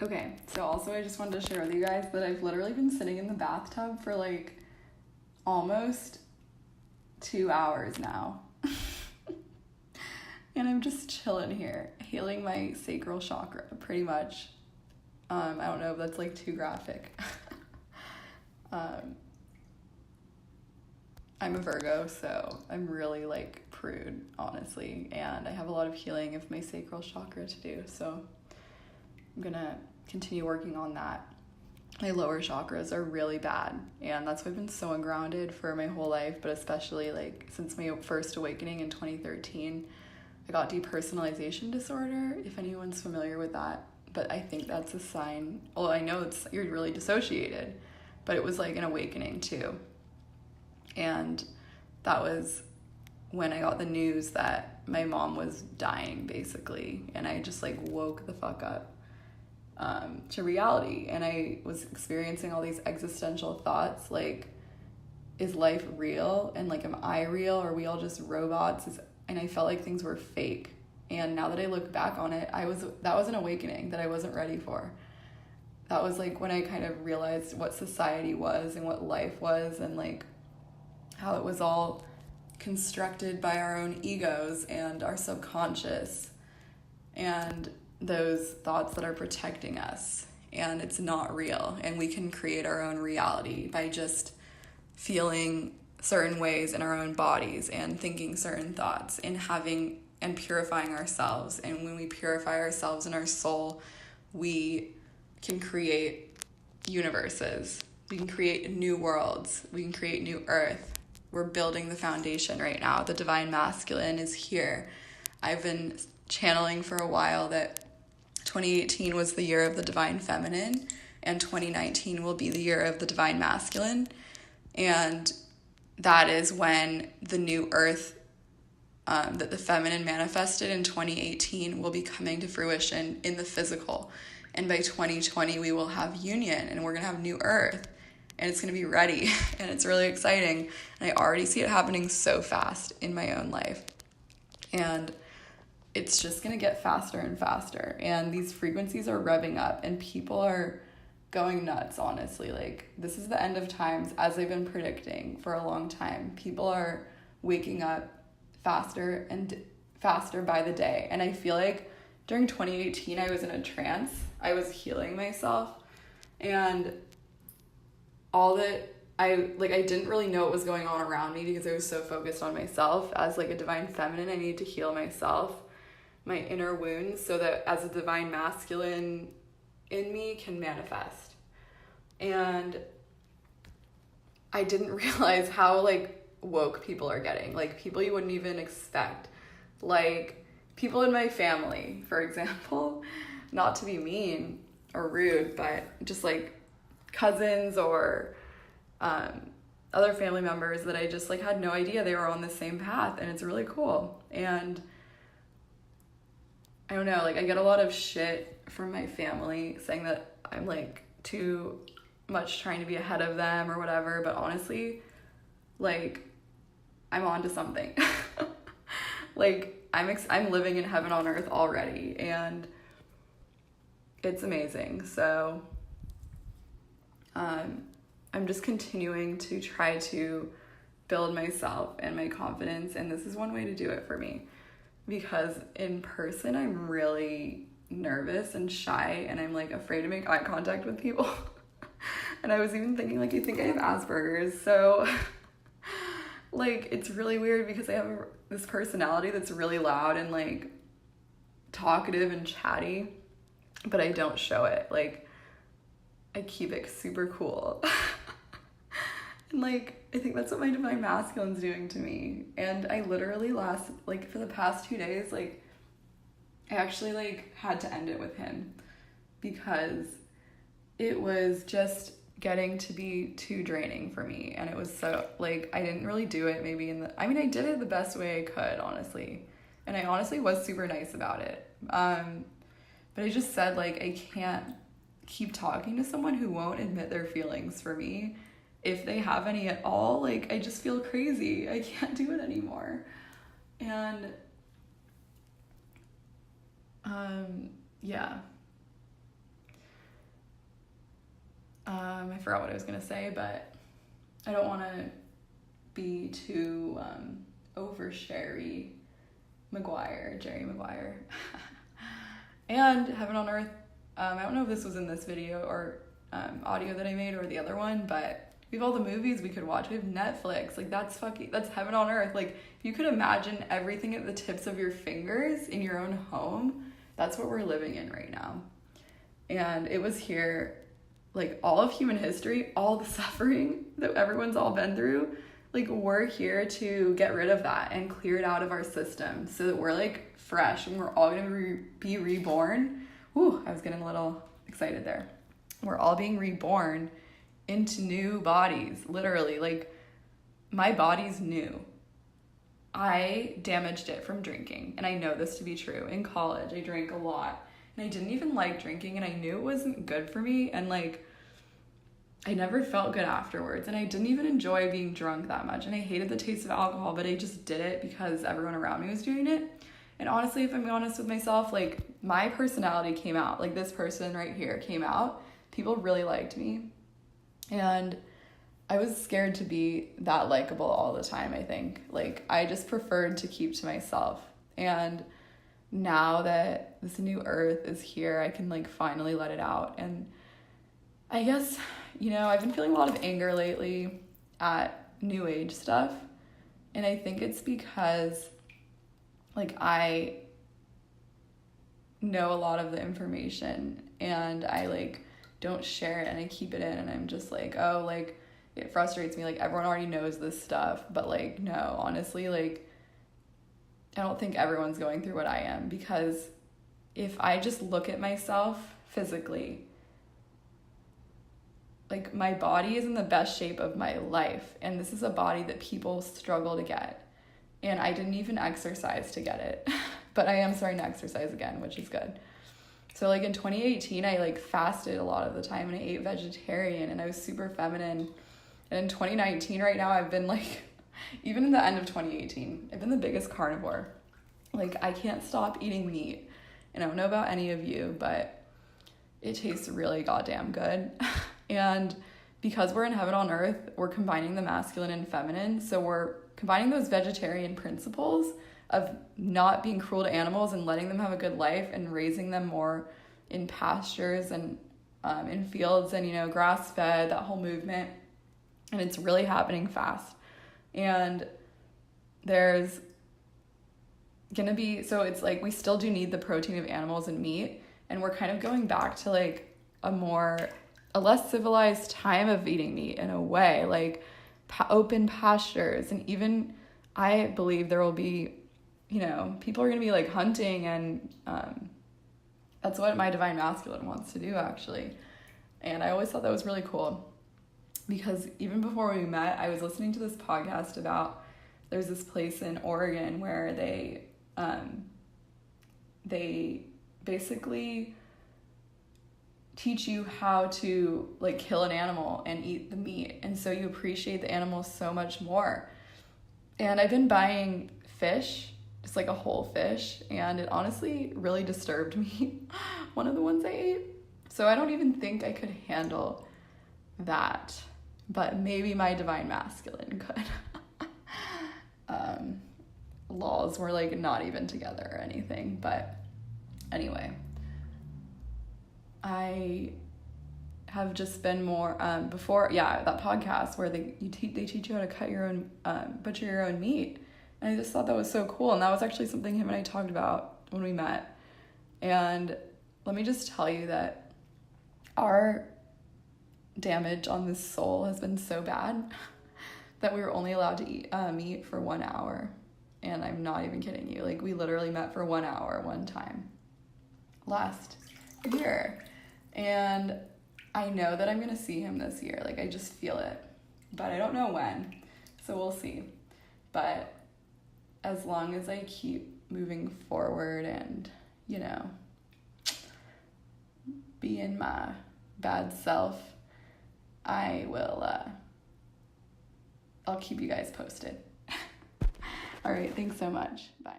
Okay, so also I just wanted to share with you guys that I've literally been sitting in the bathtub for like almost 2 hours now. And I'm just chilling here, healing my sacral chakra, pretty much. I don't know if that's like too graphic. I'm a Virgo, so I'm really like prude, honestly, and I have a lot of healing of my sacral chakra to do, so I'm gonna continue working on that. My lower chakras are really bad, and that's why I've been so ungrounded for my whole life, but especially like since my first awakening in 2013. I got depersonalization disorder, if anyone's familiar with that, but I think that's a sign. Well, I know you're really dissociated, but it was like an awakening too. And that was when I got the news that my mom was dying, basically, and I just like woke the fuck up to reality, and I was experiencing all these existential thoughts like, is life real? And like, am I real? Or are we all just robots? And I felt like things were fake. And now that I look back on it, that was an awakening that I wasn't ready for. That was like when I kind of realized what society was and what life was, and like how it was all constructed by our own egos and our subconscious and those thoughts that are protecting us. And it's not real, and we can create our own reality by just feeling certain ways in our own bodies and thinking certain thoughts and having and purifying ourselves. And when we purify ourselves in our soul, we can create universes. We can create new worlds. We can create new earth. We're building the foundation right now. The divine masculine is here. I've been channeling for a while that 2018 was the year of the divine feminine, and 2019 will be the year of the divine masculine. And that is when the new earth that the feminine manifested in 2018 will be coming to fruition in the physical. And by 2020, we will have union, and we're going to have new earth, and it's going to be ready, and it's really exciting. And I already see it happening so fast in my own life. And it's just going to get faster and faster. And these frequencies are revving up, and people are going nuts, honestly. Like, this is the end of times, as I've been predicting for a long time. People are waking up faster and faster by the day. And I feel like during 2018, I was in a trance. I was healing myself, and all that I didn't really know what was going on around me because I was so focused on myself. As like a divine feminine, I need to heal myself, my inner wounds, so that as a divine masculine in me can manifest. And I didn't realize how like woke people are getting, like people you wouldn't even expect, like people in my family, for example, not to be mean or rude, but just like cousins or other family members that I just like had no idea they were on the same path, and it's really cool. And I don't know, like I get a lot of shit from my family saying that I'm like too much trying to be ahead of them or whatever, but honestly, like I'm onto something. Like I'm living in heaven on earth already, and it's amazing. So I'm just continuing to try to build myself and my confidence, and this is one way to do it for me, because in person I'm really nervous and shy, and I'm like afraid to make eye contact with people. And I was even thinking, like, I think I have Asperger's, so like it's really weird because I have this personality that's really loud and like talkative and chatty, but I don't show it. Like I keep it super cool. And like I think that's what my divine masculine's doing to me. And I literally for the past 2 days, like I actually like had to end it with him because it was just getting to be too draining for me. And it was so like I didn't really do it maybe I did it the best way I could, honestly. And I honestly was super nice about it. But I just said, like, I can't keep talking to someone who won't admit their feelings for me, if they have any at all. Like, I just feel crazy. I can't do it anymore. And yeah. I forgot what I was gonna say, but I don't want to be too over Jerry Maguire. And Heaven on Earth, I don't know if this was in this video or audio that I made or the other one, but we have all the movies we could watch. We have Netflix. Like, that's Heaven on Earth. Like, if you could imagine everything at the tips of your fingers in your own home, that's what we're living in right now. And it was here, like, all of human history, all the suffering that everyone's all been through, like, we're here to get rid of that and clear it out of our system so that we're, like, fresh and we're all gonna be reborn. Ooh, I was getting a little excited there. We're all being reborn into new bodies, literally. Like, my body's new. I damaged it from drinking, and I know this to be true. In college, I drank a lot, and I didn't even like drinking, and I knew it wasn't good for me, and, like, I never felt good afterwards, and I didn't even enjoy being drunk that much, and I hated the taste of alcohol, but I just did it because everyone around me was doing it. And honestly, if I'm honest with myself, like, my personality came out. Like, this person right here came out. People really liked me, and I was scared to be that likable all the time, I think. Like, I just preferred to keep to myself. And now that this new earth is here, I can, like, finally let it out. And I guess, you know, I've been feeling a lot of anger lately at new age stuff. And I think it's because, like, I know a lot of the information and I, like, don't share it and I keep it in, and I'm just like, oh, like, it frustrates me. Like, everyone already knows this stuff, but, like, no, honestly, like, I don't think everyone's going through what I am, because if I just look at myself physically, like, my body is in the best shape of my life, and this is a body that people struggle to get, and I didn't even exercise to get it, but I am starting to exercise again, which is good. So, like, in 2018, I, like, fasted a lot of the time, and I ate vegetarian, and I was super feminine. And in 2019, right now, I've been, like, even in the end of 2018, I've been the biggest carnivore. Like, I can't stop eating meat. And I don't know about any of you, but it tastes really goddamn good. And because we're in Heaven on Earth, we're combining the masculine and feminine. So we're combining those vegetarian principles of not being cruel to animals and letting them have a good life and raising them more in pastures and in fields and, you know, grass-fed, that whole movement. And it's really happening fast. And there's gonna be, so it's like we still do need the protein of animals and meat, and we're kind of going back to, like, a less civilized time of eating meat in a way, like open pastures. And even I believe there will be, you know, people are going to be, like, hunting, and that's what my divine masculine wants to do, actually. And I always thought that was really cool, because even before we met, I was listening to this podcast about, there's this place in Oregon where they basically teach you how to, like, kill an animal and eat the meat, and so you appreciate the animal so much more. And I've been buying fish, just, like, a whole fish, and it honestly really disturbed me, one of the ones I ate. So I don't even think I could handle that, but maybe my divine masculine could. Laws were, like, not even together or anything, but anyway, I have just been more before, that podcast where they teach you how to cut your own butcher your own meat, and I just thought that was so cool. And that was actually something him and I talked about when we met. And let me just tell you that our damage on this soul has been so bad that we were only allowed to eat meat for 1 hour. And I'm not even kidding you. Like, we literally met for 1 hour one time last year. And I know that I'm going to see him this year. Like, I just feel it. But I don't know when. So we'll see. But as long as I keep moving forward and, you know, being my bad self, I will, I'll keep you guys posted. All right, thanks so much. Bye.